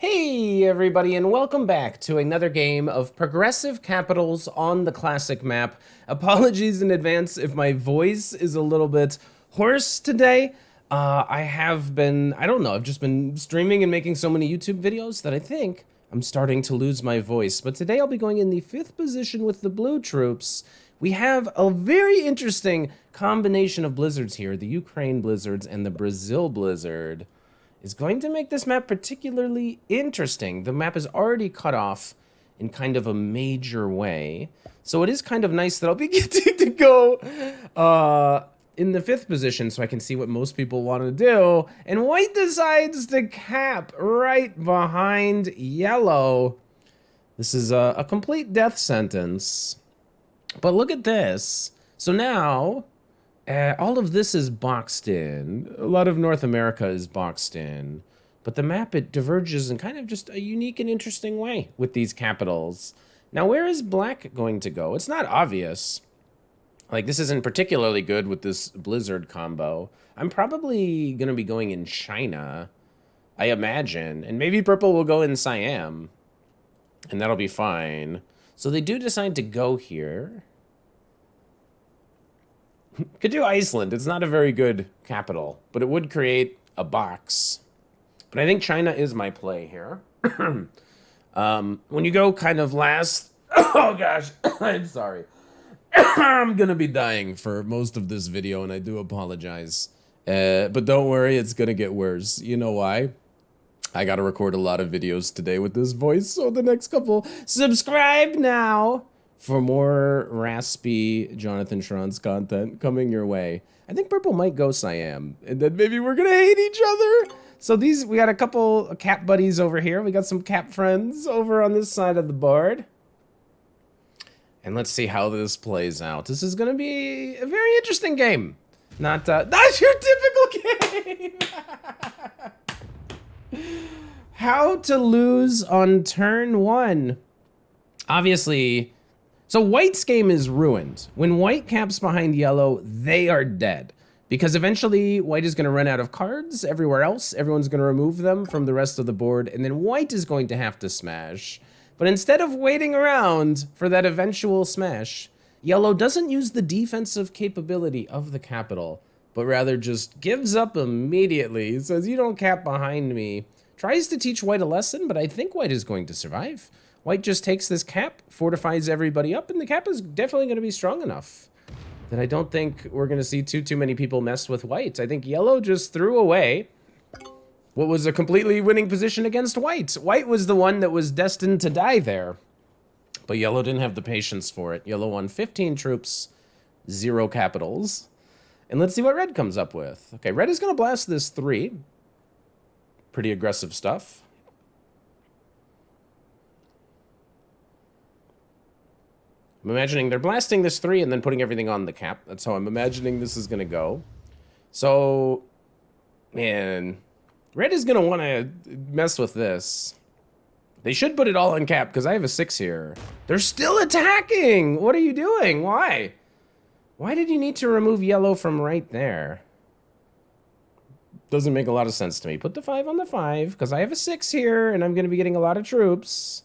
Hey everybody, and welcome back to another game of Progressive Capitals on the classic map. Apologies in advance if my voice is a little bit hoarse today. I don't know, I've just been streaming and making so many YouTube videos that I think I'm starting to lose my voice. But today I'll be going in the 5th position with the blue troops. We have a very interesting combination of blizzards here, the Ukraine blizzards and the Brazil blizzard is going to make this map particularly interesting. The map is already cut off in kind of a major way. So it is kind of nice that I'll be getting to go in the 5th position so I can see what most people want to do. And white decides to cap right behind yellow. This is a complete death sentence. But look at this. So now all of this is boxed in. A lot of North America is boxed in. But the map, it diverges in kind of just a unique and interesting way with these capitals. Now, where is black going to go? It's not obvious. Like, this isn't particularly good with this blizzard combo. I'm probably going to be going in China, I imagine. And maybe purple will go in Siam. And that'll be fine. So they do decide to go here. Could do Iceland. It's not a very good capital, but it would create a box. But I think China is my play here. When you go kind of last... Oh, gosh. I'm sorry. I'm going to be dying for most of this video, and I do apologize. But don't worry, it's going to get worse. You know why? I got to record a lot of videos today with this voice, so the next couple... Subscribe now for more raspy Jonathan Schron's content coming your way. I think purple might go Siam, and then maybe we're gonna hate each other. So we got a couple cap buddies over here. We got some cap friends over on this side of the board. And let's see how this plays out. This is gonna be a very interesting game. Not your typical game. How to lose on turn 1. Obviously, so white's game is ruined. When white caps behind yellow, they are dead. Because eventually, white is going to run out of cards everywhere else. Everyone's going to remove them from the rest of the board. And then white is going to have to smash. But instead of waiting around for that eventual smash, yellow doesn't use the defensive capability of the capital, but rather just gives up immediately. He says, you don't cap behind me. Tries to teach white a lesson, but I think white is going to survive. White just takes this cap, fortifies everybody up, and the cap is definitely going to be strong enough that I don't think we're going to see too many people mess with white. I think yellow just threw away what was a completely winning position against white. White was the one that was destined to die there, but yellow didn't have the patience for it. Yellow won 15 troops, 0 capitals. And let's see what red comes up with. Okay, red is going to blast this 3. Pretty aggressive stuff. I'm imagining they're blasting this 3 and then putting everything on the cap. That's how I'm imagining this is going to go. So, man, red is going to want to mess with this. They should put it all on cap because I have a 6 here. They're still attacking! What are you doing? Why? Why did you need to remove yellow from right there? Doesn't make a lot of sense to me. Put the 5 on the 5 because I have a 6 here and I'm going to be getting a lot of troops.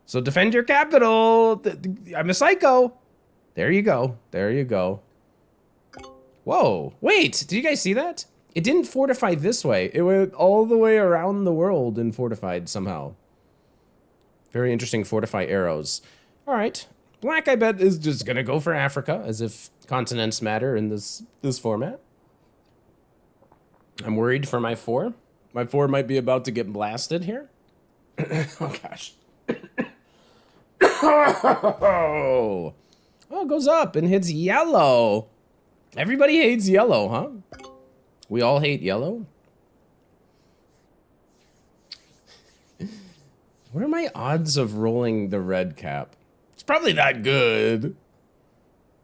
So defend your capital. I'm a psycho. There you go. There you go. Whoa. Wait, did you guys see that? It didn't fortify this way. It went all the way around the world and fortified somehow. Very interesting fortify arrows. All right. Black, I bet, is just going to go for Africa, as if continents matter in this format. I'm worried for my 4. My 4 might be about to get blasted here. Oh, gosh. Oh, it goes up and hits yellow. Everybody hates yellow, huh? We all hate yellow. What are my odds of rolling the red cap? It's probably not good.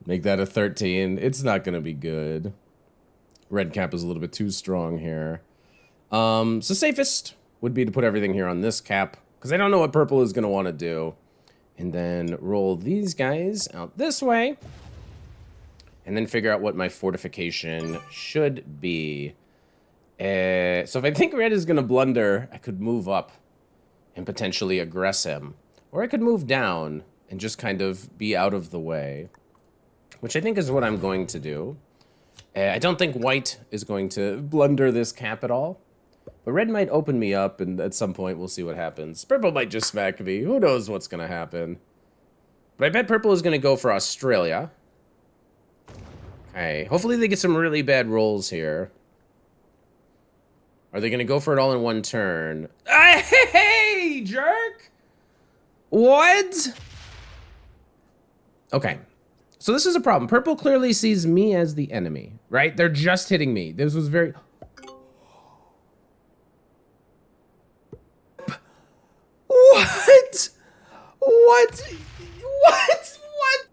Make that a 13. It's not going to be good. Red cap is a little bit too strong here. So safest would be to put everything here on this cap, because I don't know what purple is going to want to do. And then roll these guys out this way. And then figure out what my fortification should be. So if I think red is going to blunder, I could move up and potentially aggress him. Or I could move down and just kind of be out of the way, which I think is what I'm going to do. I don't think white is going to blunder this cap at all. But red might open me up, and at some point we'll see what happens. Purple might just smack me. Who knows what's going to happen? But I bet purple is going to go for Australia. Okay, hopefully they get some really bad rolls here. Are they going to go for it all in one turn? Hey, jerk! What? Okay. So this is a problem. Purple clearly sees me as the enemy, right? They're just hitting me. This was very... What? What? What? What?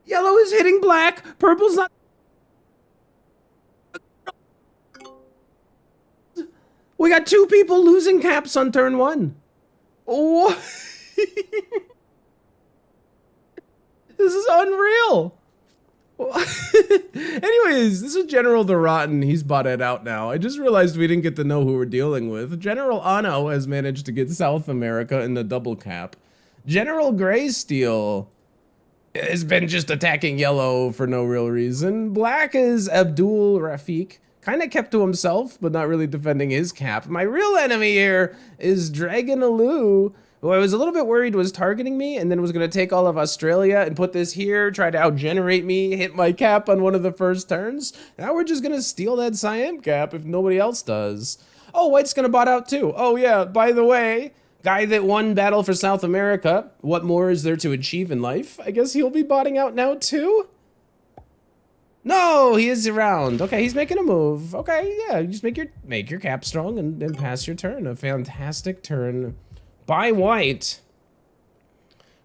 Yellow is hitting black. Purple's not... We got 2 people losing caps on turn 1. What? This is unreal. Anyways, this is General the Rotten. He's botted out now. I just realized we didn't get to know who we're dealing with. General Ano has managed to get South America in the double cap. General Greysteel has been just attacking yellow for no real reason. Black is Abdul Rafiq. Kind of kept to himself, but not really defending his cap. My real enemy here is Dragon Alu, who I was a little bit worried was targeting me and then was going to take all of Australia and put this here, try to outgenerate me, hit my cap on one of the first turns. Now we're just going to steal that Siam cap if nobody else does. Oh, white's going to bot out too. Oh yeah, by the way, guy that won battle for South America, what more is there to achieve in life? I guess he'll be botting out now too? No, he is around. Okay, he's making a move. Okay, yeah, you just make your cap strong and pass your turn. A fantastic turn by white.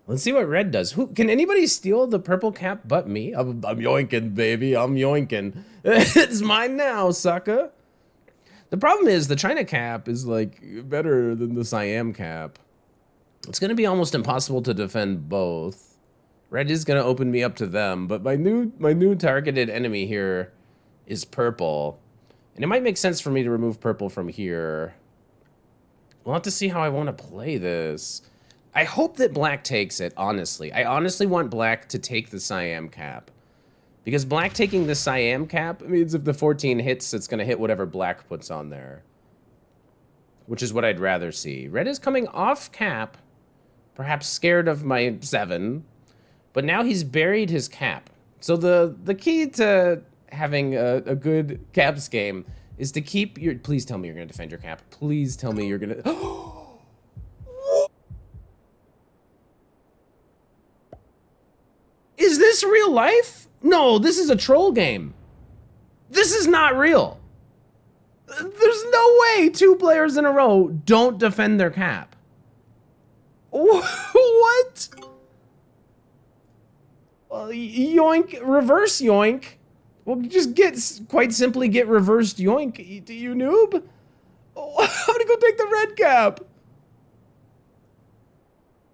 Let's see what red does. Who can anybody steal the purple cap but me? I'm yoinking, baby. I'm yoinking. It's mine now, sucker. The problem is the China cap is like better than the Siam cap. It's gonna be almost impossible to defend both. Red is gonna open me up to them, but my new targeted enemy here is purple. And it might make sense for me to remove purple from here. We'll have to see how I want to play this. I hope that black takes it, honestly. I honestly want black to take the Siam cap. Because black taking the Siam cap means if the 14 hits, it's gonna hit whatever black puts on there. Which is what I'd rather see. Red is coming off cap, perhaps scared of my 7. But now he's buried his cap. So the key to having a good caps game is to keep your... Please tell me you're going to defend your cap. Please tell me you're going to... Is this real life? No, this is a troll game. This is not real. There's no way 2 players in a row don't defend their cap. What? Well, yoink, reverse yoink. Well, just quite simply get reversed yoink, you noob. Oh, how to go take the red cap?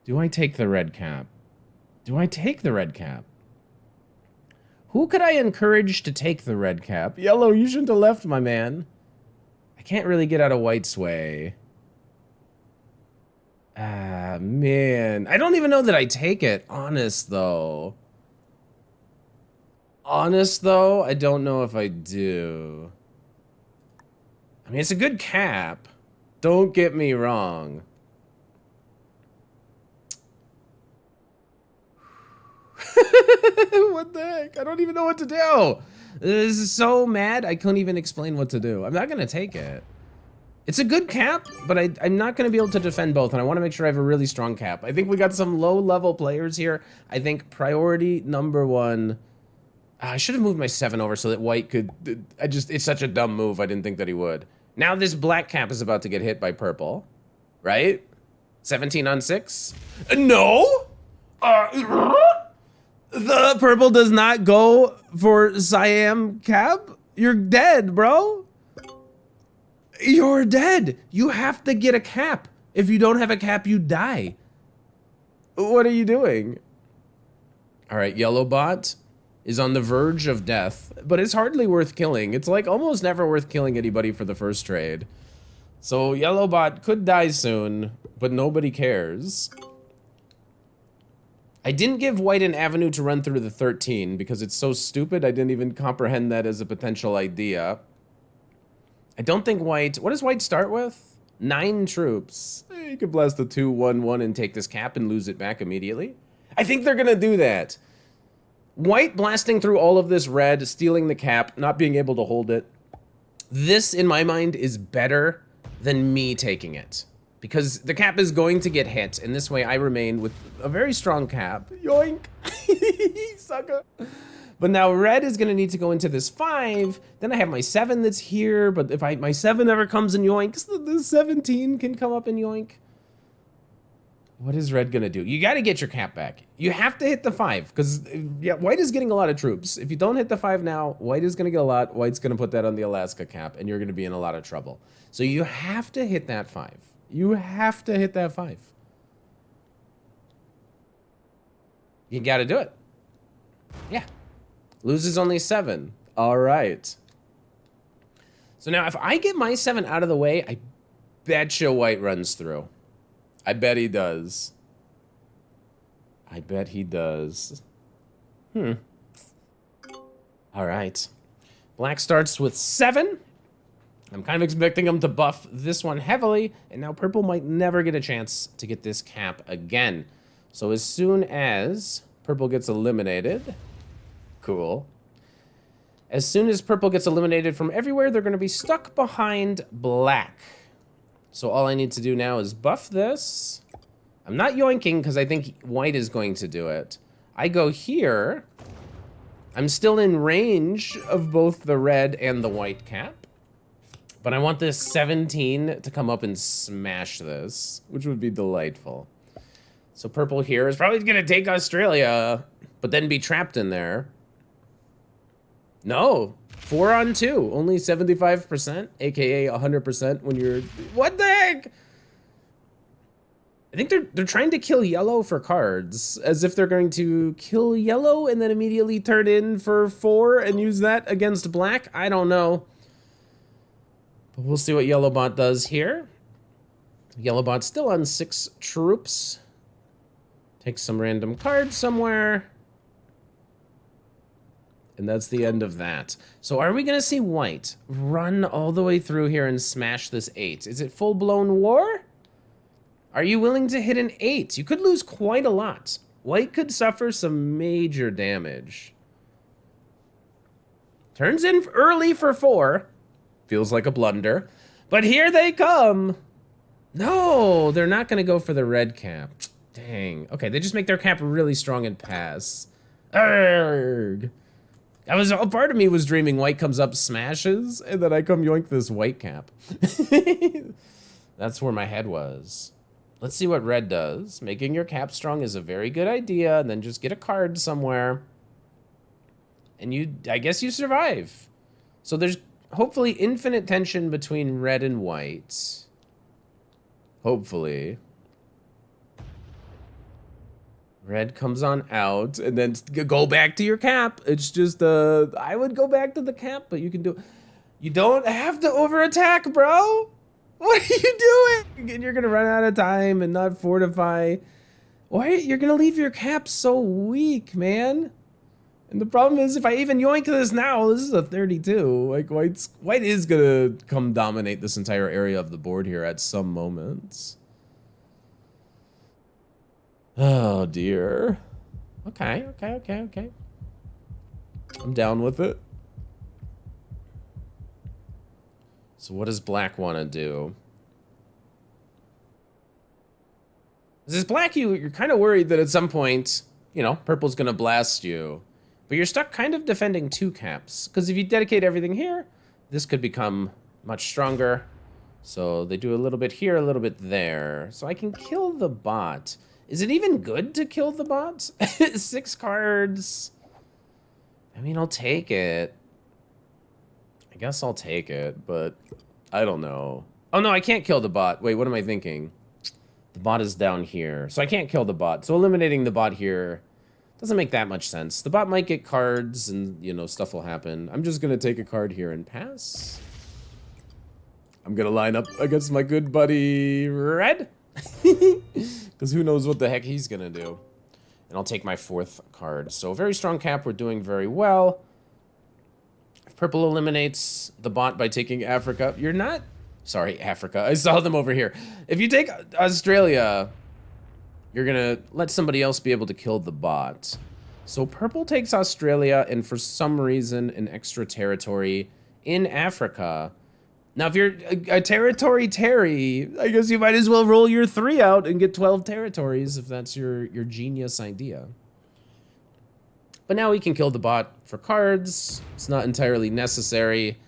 Do I take the red cap? Do I take the red cap? Who could I encourage to take the red cap? Yellow, you shouldn't have left, my man. I can't really get out of white's way. Ah, man. I don't even know that I take it, honest, though. Honest, though, I don't know if I do. I mean, it's a good cap. Don't get me wrong. What the heck? I don't even know what to do. This is so mad, I couldn't even explain what to do. I'm not going to take it. It's a good cap, but I'm not going to be able to defend both, and I want to make sure I have a really strong cap. I think we got some low-level players here. I think priority number 1... I should have moved my 7 over so that white could... It's such a dumb move, I didn't think that he would. Now this black cap is about to get hit by purple. Right? 17 on 6? No! The purple does not go for Siam cap? You're dead, bro. You're dead. You have to get a cap. If you don't have a cap, you die. What are you doing? All right, yellow bot is on the verge of death, but it's hardly worth killing. It's like almost never worth killing anybody for the first trade. So yellow bot could die soon, but nobody cares. I didn't give white an avenue to run through the 13 because it's so stupid I didn't even comprehend that as a potential idea. I don't think white... What does white start with? 9 troops. You could blast a 2-1-1 and take this cap and lose it back immediately. I think they're gonna do that. White blasting through all of this red, stealing the cap, not being able to hold it. This, in my mind, is better than me taking it. Because the cap is going to get hit, and this way I remain with a very strong cap. Yoink! Sucker! But now red is gonna need to go into this 5, then I have my 7 that's here, but if my 7 ever comes in yoinks, the 17 can come up in yoink. What is red gonna do? You gotta get your cap back. You have to hit the 5, because yeah, white is getting a lot of troops. If you don't hit the 5 now, white is gonna get a lot. White's gonna put that on the Alaska cap, and you're gonna be in a lot of trouble. So you have to hit that 5. You have to hit that 5. You gotta do it. Yeah. Loses only 7. All right. So now if I get my 7 out of the way, I betcha white runs through. I bet he does. I bet he does. All right. Black starts with 7. I'm kind of expecting him to buff this one heavily, and now purple might never get a chance to get this cap again. So as soon as purple gets eliminated, cool. As soon as purple gets eliminated from everywhere, they're gonna be stuck behind black. So all I need to do now is buff this. I'm not yoinking because I think white is going to do it. I go here. I'm still in range of both the red and the white cap. But I want this 17 to come up and smash this, which would be delightful. So purple here is probably gonna take Australia, but then be trapped in there. No, 4 on 2, only 75%, aka 100% when you're, what the heck? I think they're trying to kill yellow for cards, as if they're going to kill yellow and then immediately turn in for 4 and use that against black. I don't know. But we'll see what Yellowbot does here. Yellowbot's still on 6 troops. Take some random card somewhere. And that's the end of that. So are we gonna see white run all the way through here and smash this 8? Is it full-blown war? Are you willing to hit an 8? You could lose quite a lot. White could suffer some major damage. Turns in early for 4. Feels like a blunder. But here they come. No, they're not gonna go for the red cap. Dang. Okay, they just make their cap really strong and pass. Arrgh. A part of me was dreaming white comes up, smashes, and then I come yoink this white cap. That's where my head was. Let's see what red does. Making your cap strong is a very good idea, and then just get a card somewhere. And I guess you survive. So there's hopefully infinite tension between red and white. Hopefully. Red comes on out, and then go back to your cap. It's just, I would go back to the cap, but you can do... You don't have to over-attack, bro! What are you doing? And you're gonna run out of time and not fortify. Why? You're gonna leave your cap so weak, man. And the problem is, if I even yoink this now, this is a 32. Like, white is gonna come dominate this entire area of the board here at some moments. Oh, dear. Okay. I'm down with it. So what does black want to do? This black, you're kind of worried that at some point, you know, purple's gonna blast you. But you're stuck kind of defending 2 caps. Because if you dedicate everything here, this could become much stronger. So they do a little bit here, a little bit there. So I can kill the bot. Is it even good to kill the bot? 6 cards. I mean, I'll take it. I guess I'll take it, but I don't know. Oh no, I can't kill the bot. Wait, what am I thinking? The bot is down here, so I can't kill the bot. So eliminating the bot here doesn't make that much sense. The bot might get cards and, you know, stuff will happen. I'm just gonna take a card here and pass. I'm gonna line up against my good buddy Red. Because who knows what the heck he's going to do. And I'll take my 4th card. So very strong cap. We're doing very well. If purple eliminates the bot by taking Africa. You're not... Sorry, Africa. I saw them over here. If you take Australia, you're going to let somebody else be able to kill the bot. So purple takes Australia and for some reason an extra territory in Africa. Now, if you're a territory Terry, I guess you might as well roll your 3 out and get 12 territories if that's your genius idea. But now we can kill the bot for cards. It's not entirely necessary.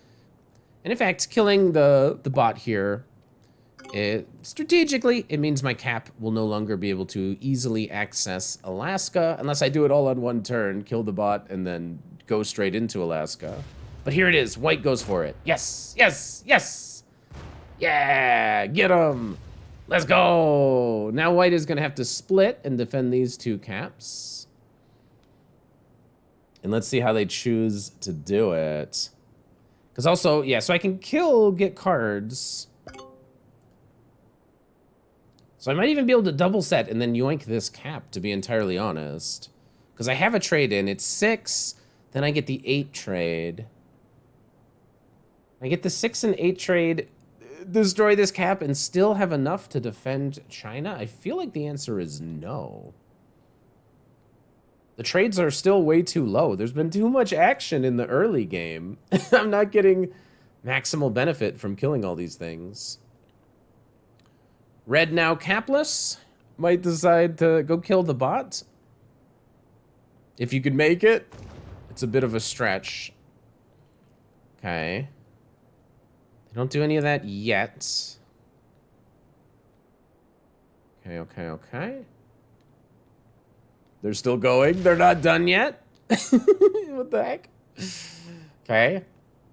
And in fact, killing the bot here, strategically, it means my cap will no longer be able to easily access Alaska unless I do it all on one turn, kill the bot, and then go straight into Alaska. But here it is. White goes for it. Yes, yes, yes. Yeah, get him. Let's go. Now white is going to have to split and defend these 2 caps. And let's see how they choose to do it. Because also, yeah, so I can get cards. So I might even be able to double set and then yoink this cap, to be entirely honest. Because I have a trade in. It's 6. Then I get the 8 trade. I get the 6 and 8 trade, destroy this cap, and still have enough to defend China? I feel like the answer is no. The trades are still way too low. There's been too much action in the early game. I'm not getting maximal benefit from killing all these things. Red now capless. Might decide to go kill the bot. If you could make it. It's a bit of a stretch. Okay. They don't do any of that yet. Okay, okay, okay. They're still going. They're not done yet. What the heck? Okay.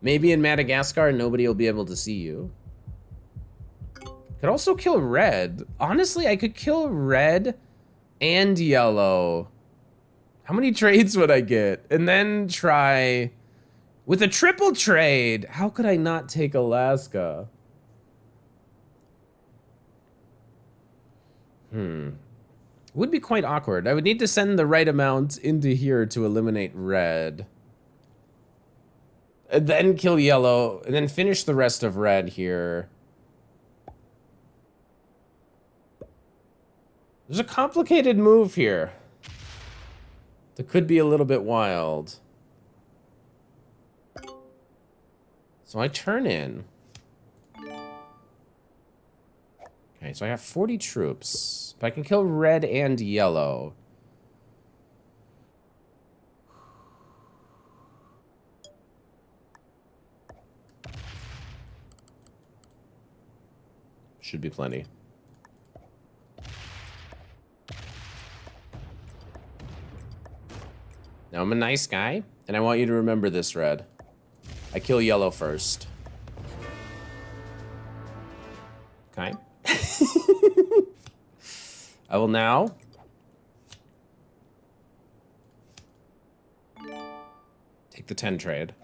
Maybe in Madagascar, nobody will be able to see you. Could also kill red. Honestly, I could kill red and yellow. How many trades would I get? And then try... With a triple trade, how could I not take Alaska? Would be quite awkward. I would need to send the right amount into here to eliminate red. And then kill yellow, and then finish the rest of red here. There's a complicated move here that could be a little bit wild. So I turn in. Okay, so I have 40 troops. But I can kill red and yellow. Should be plenty. Now I'm a nice guy, and I want you to remember this, red. I kill yellow first. Okay. I will now take the 10 trade.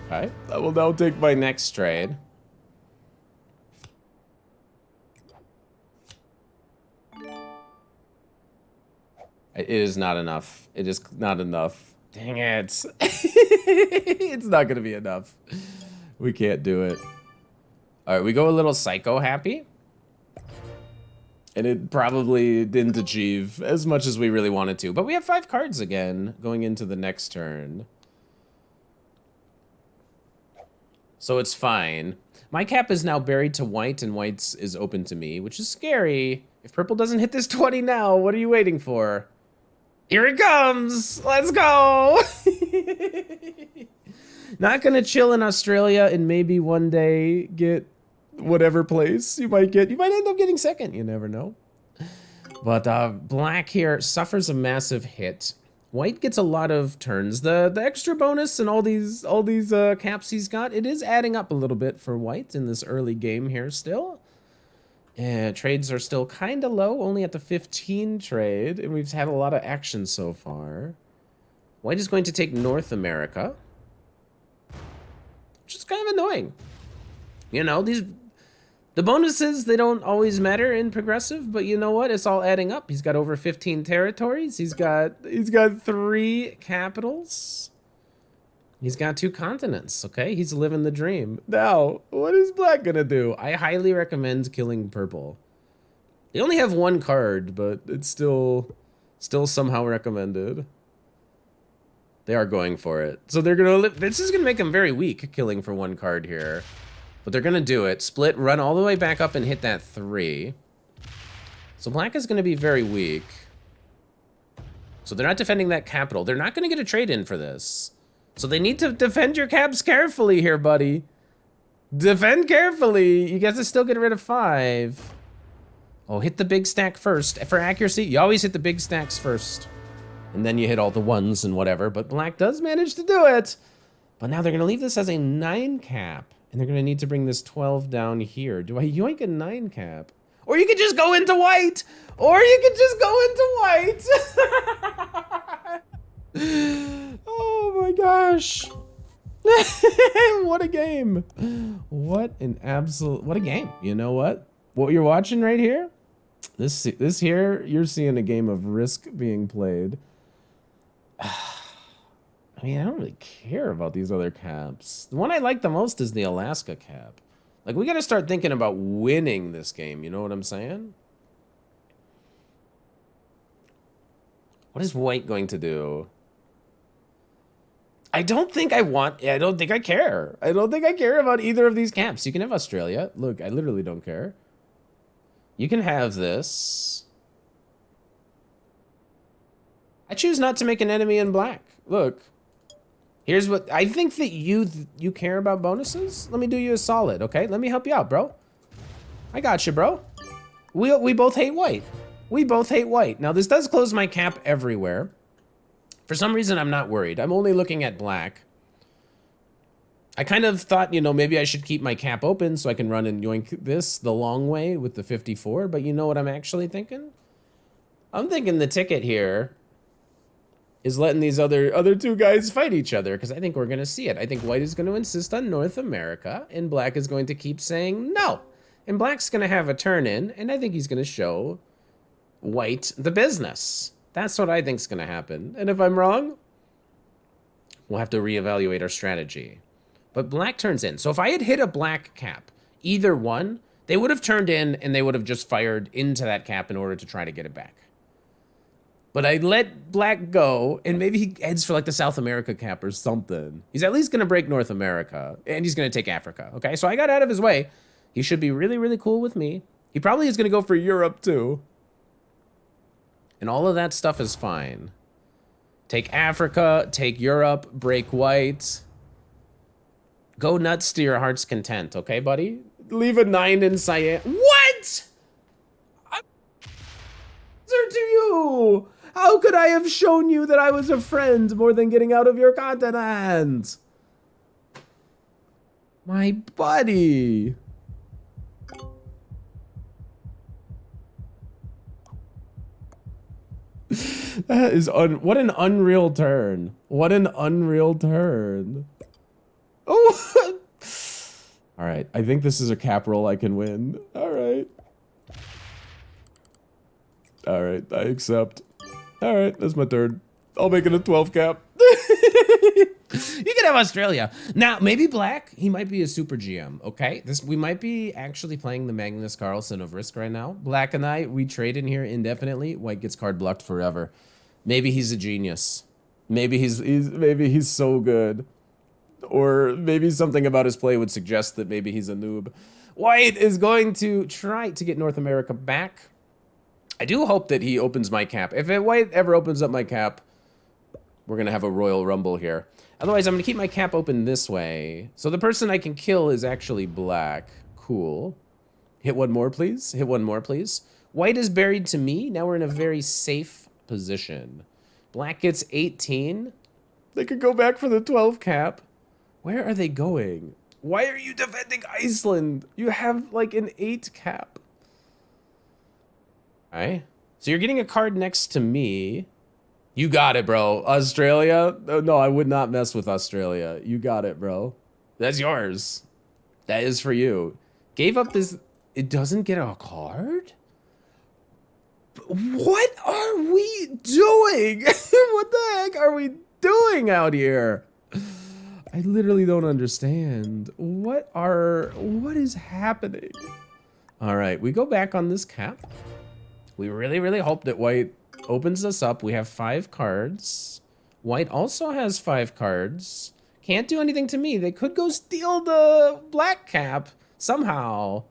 Okay. I will now take my next trade. It is not enough. It is not enough. Dang it. It's not going to be enough. We can't do it. All right, we go a little psycho happy. And it probably didn't achieve as much as we really wanted to. But we have 5 cards again going into the next turn. So it's fine. My cap is now buried to white, and white's is open to me, which is scary. If purple doesn't hit this 20 now, what are you waiting for? Here it comes! Let's go! Not gonna chill in Australia and maybe one day get whatever place you might get. You might end up getting second, you never know. But black here suffers a massive hit. White gets a lot of turns. The extra bonus and all these caps he's got, it is adding up a little bit for white in this early game here still. Trades are still kind of low, only at the 15 trade, and we've had a lot of action so far. White is going to take North America, which is kind of annoying. You know, the bonuses, they don't always matter in progressive, but you know what? It's all adding up. He's got over 15 territories. He's got 3 capitals. He's got 2 continents, okay? He's living the dream. Now, what is Black gonna do? I highly recommend killing purple. They only have 1 card, but it's still somehow recommended. They are going for it. So they're gonna this is gonna make them very weak, killing for 1 card here. But they're gonna do it. Split, run all the way back up and hit that 3. So Black is gonna be very weak. So they're not defending that capital. They're not gonna get a trade in for this. So they need to defend your caps carefully here, buddy. Defend carefully. You guys are still get rid of 5. Oh, hit the big stack first. For accuracy, you always hit the big stacks first. And then you hit all the 1s and whatever. But Black does manage to do it. But now they're going to leave this as a 9 cap. And they're going to need to bring this 12 down here. Do I yoink a 9 cap? Or you could just go into white. Or you could just go into white. Oh my gosh. What a game. What a game. You know what? What you're watching right here? This here, you're seeing a game of Risk being played. I mean, I don't really care about these other caps. The one I like the most is the Alaska cap. Like, we got to start thinking about winning this game. You know what I'm saying? What is white going to do? I don't think I care. I don't think I care about either of these caps. You can have Australia. Look, I literally don't care. You can have this. I choose not to make an enemy in Black. Look. Here's what I think that you care about bonuses. Let me do you a solid, okay? Let me help you out, bro. I got you, bro. We both hate white. We both hate white. Now, this does close my cap everywhere. For some reason, I'm not worried. I'm only looking at Black. I kind of thought, you know, maybe I should keep my cap open so I can run and yoink this the long way with the 54. But you know what I'm actually thinking? I'm thinking the ticket here is letting these other 2 guys fight each other, because I think we're going to see it. I think white is going to insist on North America, and Black is going to keep saying no. And Black's going to have a turn in, and I think he's going to show white the business. That's what I think's going to happen. And if I'm wrong, we'll have to reevaluate our strategy. But Black turns in. So if I had hit a Black cap, either one, they would have turned in and they would have just fired into that cap in order to try to get it back. But I let Black go, and maybe he heads for like the South America cap or something. He's at least going to break North America, and he's going to take Africa. Okay, so I got out of his way. He should be really, really cool with me. He probably is going to go for Europe too. And all of that stuff is fine. Take Africa, take Europe, break white. Go nuts to your heart's content, okay, buddy? Leave a 9 in cyan. What? Answer to you. How could I have shown you that I was a friend more than getting out of your continent? My buddy. That is what an unreal turn. What an unreal turn. Oh. All right, I think this is a cap roll I can win. All right. All right, I accept. All right, that's my turn. I'll make it a 12 cap. You can have Australia. Now, maybe Black, he might be a super GM, okay? We might be actually playing the Magnus Carlsen of Risk right now. Black and I, we trade in here indefinitely. White gets card blocked forever. Maybe he's a genius. Maybe he's so good. Or maybe something about his play would suggest that maybe he's a noob. White is going to try to get North America back. I do hope that he opens my cap. If White ever opens up my cap, we're going to have a Royal Rumble here. Otherwise, I'm going to keep my cap open this way. So the person I can kill is actually Black. Cool. Hit one more, please. Hit one more, please. White is buried to me. Now we're in a very safe position. Black gets 18. They could go back for the 12 cap. Where are they going? Why are you defending Iceland? You have like an 8 cap. All right. So you're getting a card next to me. You got it, bro. Australia? No, I would not mess with Australia. You got it, bro. That's yours. That is for you. Gave up this. It doesn't get a card? What are we doing? What the heck are we doing out here? I literally don't understand. What is happening? All right, we go back on this cap. We really, really hope that white opens us up. We have 5 cards. White also has 5 cards. Can't do anything to me. They could go steal the black cap somehow.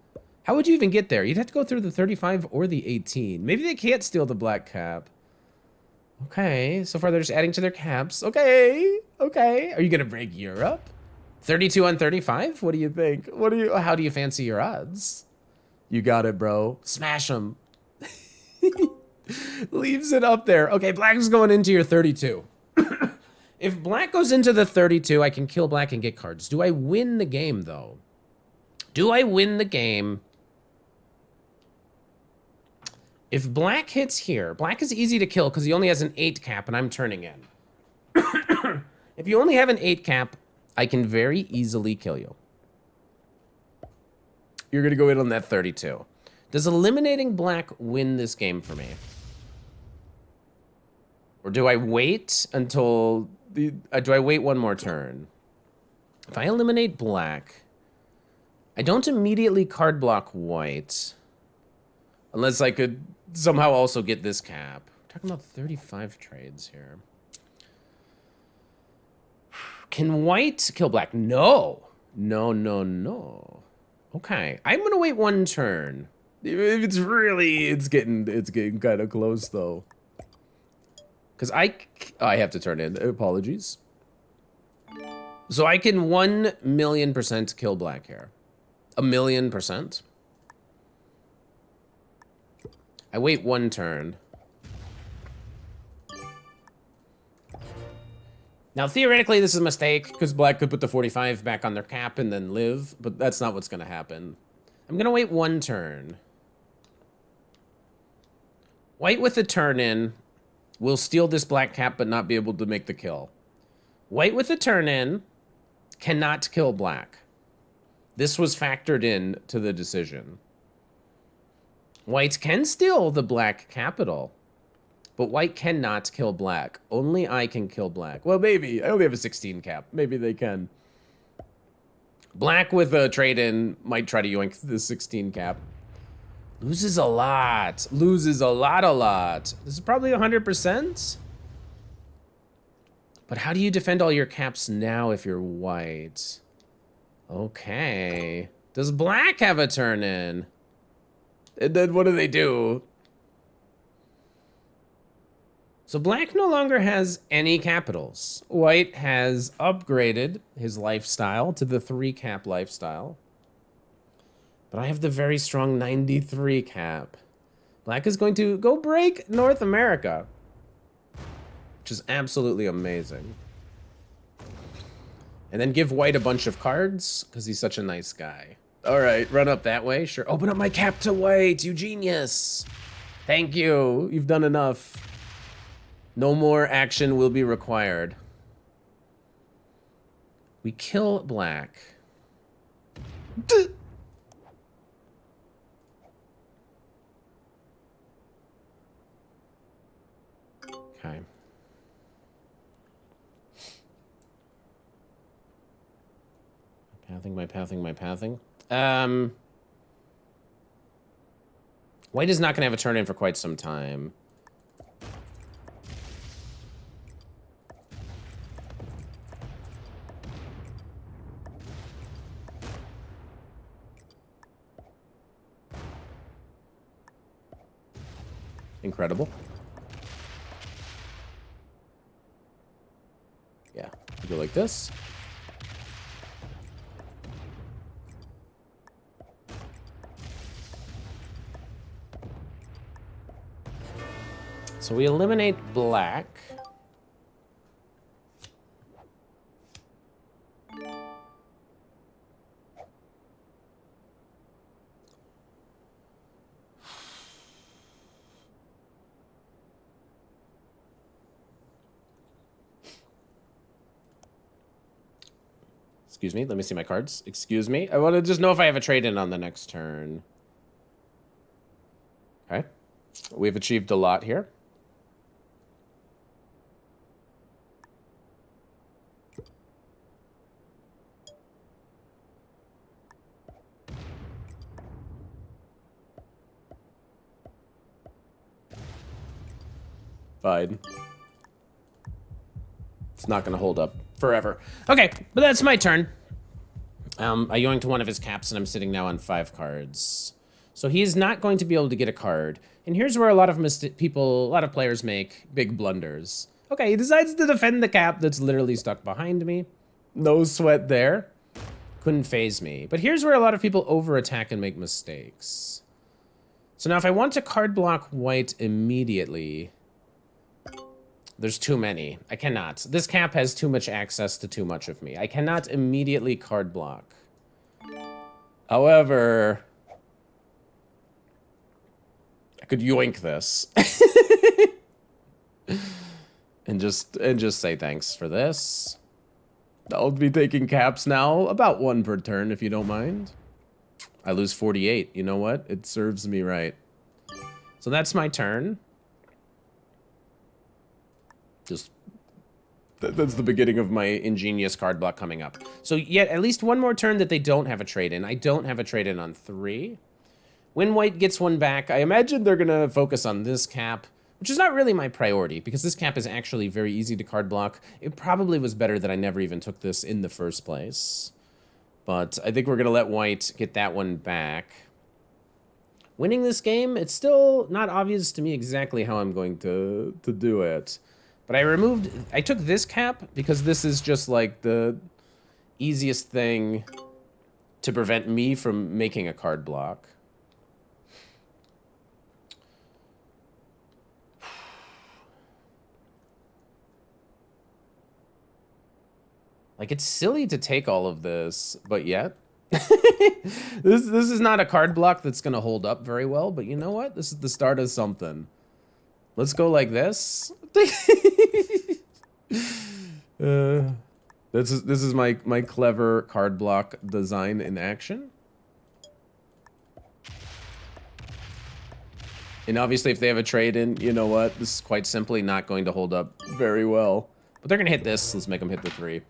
How would you even get there? You'd have to go through the 35 or the 18. Maybe they can't steal the black cap. Okay, so far they're just adding to their caps. Okay, okay. Are you gonna break Europe? 32 on 35? What do you think? How do you fancy your odds? You got it, bro. Smash them. Leaves it up there. Okay, black is going into your 32. If black goes into the 32, I can kill black and get cards. Do I win the game, though? Do I win the game? If black hits here, black is easy to kill because he only has an 8 cap and I'm turning in. If you only have an 8 cap, I can very easily kill you. You're going to go in on that 32. Does eliminating black win this game for me? Or do I wait until... do I wait one more turn? If I eliminate black, I don't immediately card block white. Unless I could somehow also get this cap. We're talking about 35 trades here. Can white kill black? No. No, no, no. Okay, I'm gonna wait one turn. If it's really, it's getting kind of close though. Because I have to turn in. Apologies. So I can 1,000,000% kill black here. 1,000,000%. I wait one turn. Now, theoretically, this is a mistake, because black could put the 45 back on their cap and then live, but that's not what's going to happen. I'm going to wait one turn. White with a turn in will steal this black cap but not be able to make the kill. White with a turn in cannot kill black. This was factored in to the decision. White can steal the black capital, but white cannot kill black. Only I can kill black. Well, maybe. I only have a 16 cap. Maybe they can. Black with a trade-in might try to yoink the 16 cap. Loses a lot. Loses a lot. This is probably 100%. But how do you defend all your caps now if you're white? Okay. Does black have a turn-in? And then what do they do? So black no longer has any capitals. White has upgraded his lifestyle to the 3 cap lifestyle. But I have the very strong 93 cap. Black is going to go break North America, which is absolutely amazing. And then give white a bunch of cards, because he's such a nice guy. All right, run up that way, sure. Open up my cap to white, you genius. Thank you, you've done enough. No more action will be required. We kill black. Okay. My pathing. White is not going to have a turn in for quite some time. Incredible. Yeah, go like this. So we eliminate black. Excuse me. Let me see my cards. Excuse me. I want to just know if I have a trade-in on the next turn. Okay. We've achieved a lot here. Fine. It's not going to hold up forever. Okay, but that's my turn. I yoinked one of his caps, and I'm sitting now on 5 cards. So he's not going to be able to get a card. And here's where a lot of players make big blunders. Okay, he decides to defend the cap that's literally stuck behind me. No sweat there. Couldn't phase me. But here's where a lot of people over-attack and make mistakes. So now if I want to card block white immediately, there's too many. I cannot. This cap has too much access to too much of me. I cannot immediately card block. However, I could yoink this. and just say thanks for this. I'll be taking caps now, about 1 per turn if you don't mind. I lose 48. You know what? It serves me right. So that's my turn. That's the beginning of my ingenious card block coming up. So yet at least 1 more turn that they don't have a trade-in. I don't have a trade-in on 3. When white gets 1 back, I imagine they're going to focus on this cap, which is not really my priority, because this cap is actually very easy to card block. It probably was better that I never even took this in the first place. But I think we're going to let white get that 1 back. Winning this game, it's still not obvious to me exactly how I'm going to do it. But I took this cap because this is just like the easiest thing to prevent me from making a card block. Like, it's silly to take all of this, but yet. This is not a card block that's going to hold up very well, but you know what? This is the start of something. Let's go like this. This is my clever card block design in action. And obviously if they have a trade-in, you know what? This is quite simply not going to hold up very well. But they're going to hit this. Let's make them hit the 3.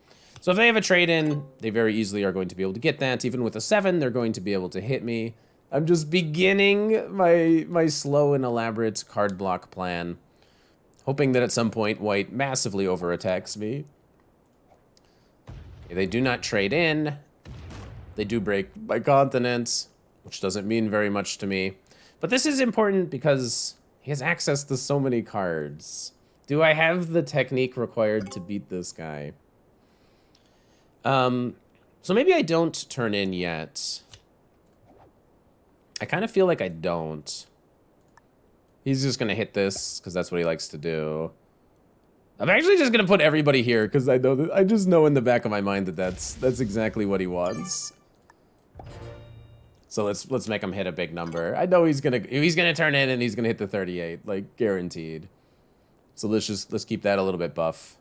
So if they have a trade-in, they very easily are going to be able to get that. Even with a 7, they're going to be able to hit me. I'm just beginning my slow and elaborate card block plan, hoping that at some point white massively overattacks me. Okay, they do not trade in. They do break my continent, which doesn't mean very much to me. But this is important because he has access to so many cards. Do I have the technique required to beat this guy? So maybe I don't turn in yet. I kind of feel like I don't. He's just gonna hit this because that's what he likes to do. I'm actually just gonna put everybody here because I know that I just know in the back of my mind that that's exactly what he wants. So let's make him hit a big number. I know he's gonna turn in and he's gonna hit the 38, like guaranteed. So let's keep that a little bit buff.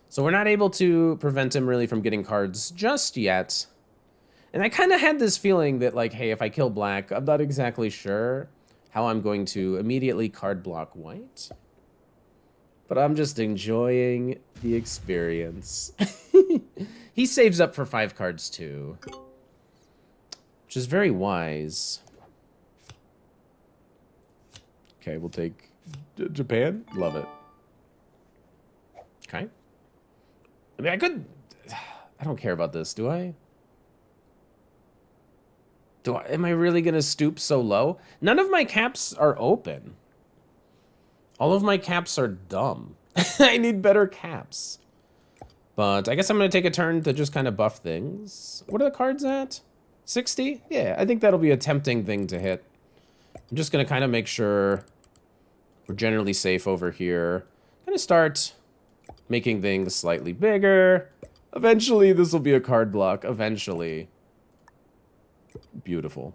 So we're not able to prevent him really from getting cards just yet. And I kind of had this feeling that, like, hey, if I kill black, I'm not exactly sure how I'm going to immediately card block white. But I'm just enjoying the experience. He saves up for 5 cards too, which is very wise. Okay, we'll take Japan. Love it. Okay. I mean, I don't care about this, do I? Am I really gonna stoop so low? None of my caps are open. All of my caps are dumb. I need better caps. But I guess I'm gonna take a turn to just kind of buff things. What are the cards at? 60? Yeah, I think that'll be a tempting thing to hit. I'm just gonna kind of make sure we're generally safe over here. I'm gonna start making things slightly bigger. Eventually, this will be a card block. Eventually. Beautiful.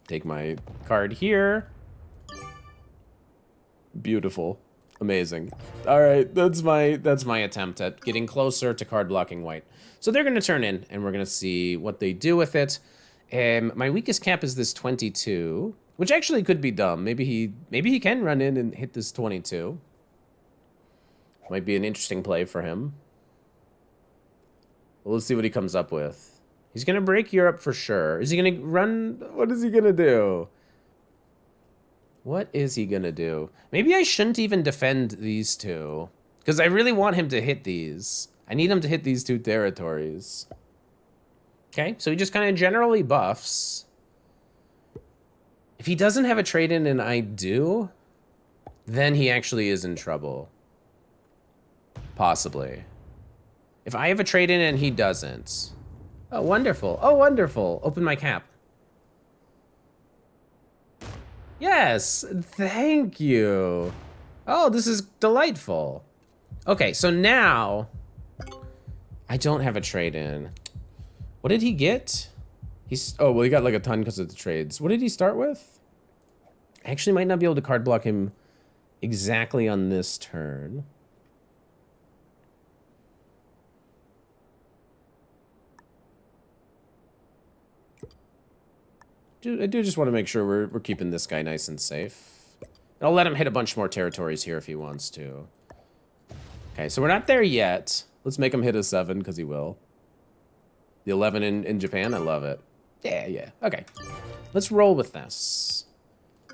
Take my card here. Beautiful. Amazing. All right, that's my attempt at getting closer to card blocking white. So they're going to turn in, and we're going to see what they do with it. My weakest cap is this 22, which actually could be dumb. Maybe he can run in and hit this 22. Might be an interesting play for him. Well, let's see what he comes up with. He's going to break Europe for sure. Is he going to run? What is he going to do? What is he going to do? Maybe I shouldn't even defend these two, because I really want him to hit these. I need him to hit these two territories. Okay, so he just kind of generally buffs. If he doesn't have a trade-in and I do, then he actually is in trouble. Possibly. If I have a trade-in and he doesn't. Oh, wonderful. Oh, wonderful. Open my cap. Yes, thank you. Oh, this is delightful. Okay, so now I don't have a trade-in. What did he get? Oh, well, he got like a ton because of the trades. What did he start with? I actually might not be able to card block him exactly on this turn. I do just want to make sure we're keeping this guy nice and safe. I'll let him hit a bunch more territories here if he wants to. Okay, so we're not there yet. Let's make him hit a 7, because he will. The 11 in Japan, I love it. Yeah. Okay. Let's roll with this.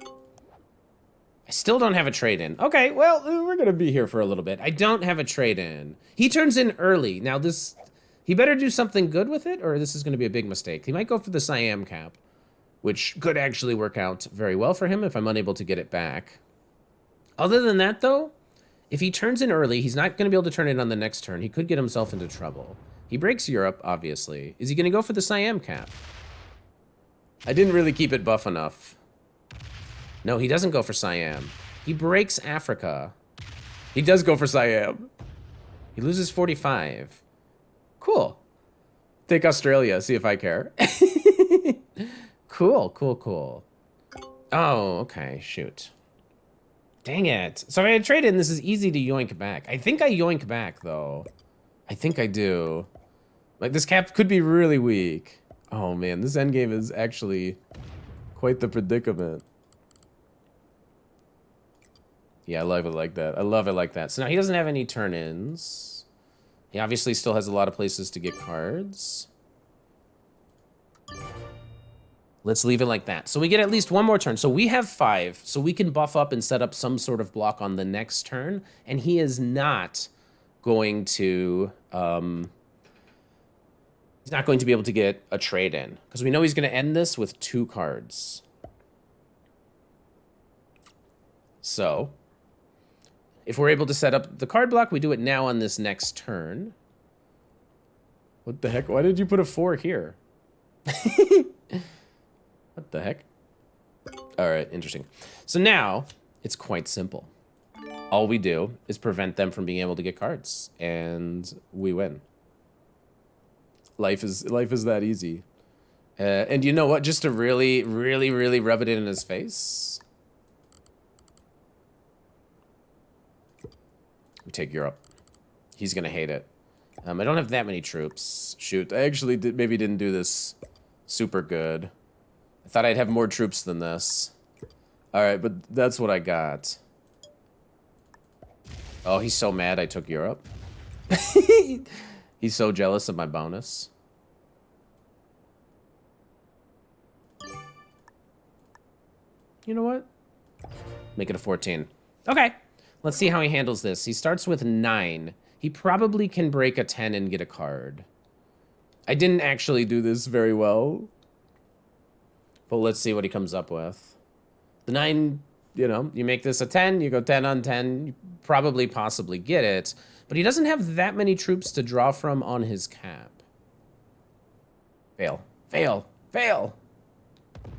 I still don't have a trade-in. Okay, well, we're going to be here for a little bit. I don't have a trade-in. He turns in early. Now, he better do something good with it, or this is going to be a big mistake. He might go for the Siam cap, which could actually work out very well for him if I'm unable to get it back. Other than that, though, if he turns in early, he's not going to be able to turn it on the next turn. He could get himself into trouble. He breaks Europe, obviously. Is he going to go for the Siam cap? I didn't really keep it buff enough. No, he doesn't go for Siam. He breaks Africa. He does go for Siam. He loses 45. Cool. Take Australia, see if I care. Cool. Oh, okay, shoot. Dang it. So if I had traded, this is easy to yoink back. I think I yoink back, though. I think I do. Like, this cap could be really weak. Oh, man, this endgame is actually quite the predicament. Yeah, I love it like that. I love it like that. So now he doesn't have any turn-ins. He obviously still has a lot of places to get cards. Let's leave it like that. So we get at least one more turn. So we have 5. So we can buff up and set up some sort of block on the next turn. And he is not going to... he's not going to be able to get a trade-in. Because we know he's going to end this with 2 cards. So, if we're able to set up the card block, we do it now on this next turn. What the heck? Why did you put a 4 here? What the heck? All right, interesting. So now, it's quite simple. All we do is prevent them from being able to get cards, and we win. Life is that easy. And you know what? Just to really rub it in his face, we take Europe. He's gonna hate it. I don't have that many troops. Shoot, I actually maybe didn't do this super good. I thought I'd have more troops than this. All right, but that's what I got. Oh, he's so mad I took Europe. He's so jealous of my bonus. You know what? Make it a 14. Okay. Let's see how he handles this. He starts with 9. He probably can break a 10 and get a card. I didn't actually do this very well. But let's see what he comes up with. The 9, you know, you make this a 10, you go 10 on 10, you probably possibly get it. But he doesn't have that many troops to draw from on his cap. Fail.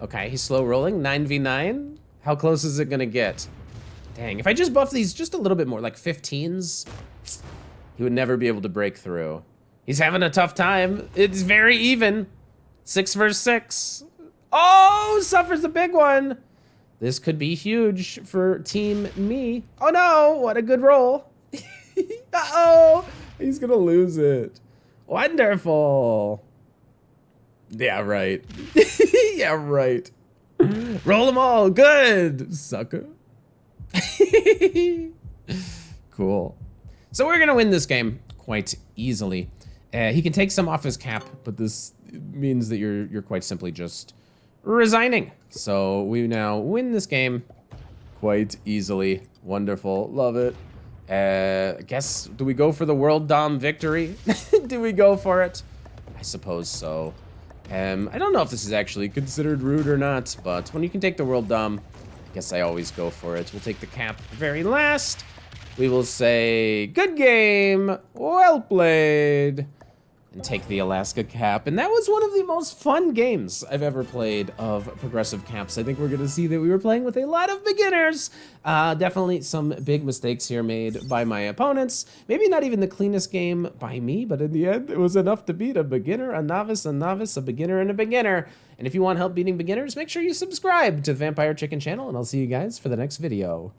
Okay, he's slow rolling, 9v9. How close is it gonna get? Dang, if I just buff these just a little bit more, like 15s, he would never be able to break through. He's having a tough time. It's very even. 6 versus 6. Oh, suffers a big one. This could be huge for Team Me. Oh no, what a good roll. Uh-oh, he's gonna lose it. Wonderful. Yeah, right. Yeah, right. Roll them all, good, sucker. Cool. So we're gonna win this game quite easily. He can take some off his cap, but this means that you're quite simply just resigning. So we now win this game quite easily. Wonderful, love it. I guess, do we go for the world dom victory? Do we go for it? I suppose so. I don't know if this is actually considered rude or not, but when you can take the world dom, I guess I always go for it. We'll take the cap very last. We will say, good game, well played, and take the Alaska cap. And that was one of the most fun games I've ever played of progressive caps. I think we're gonna see that we were playing with a lot of beginners. Definitely some big mistakes here made by my opponents. Maybe not even the cleanest game by me, but in the end, it was enough to beat a beginner, a novice, a beginner, and a beginner. And if you want help beating beginners, make sure you subscribe to the Vampire Chicken channel, and I'll see you guys for the next video.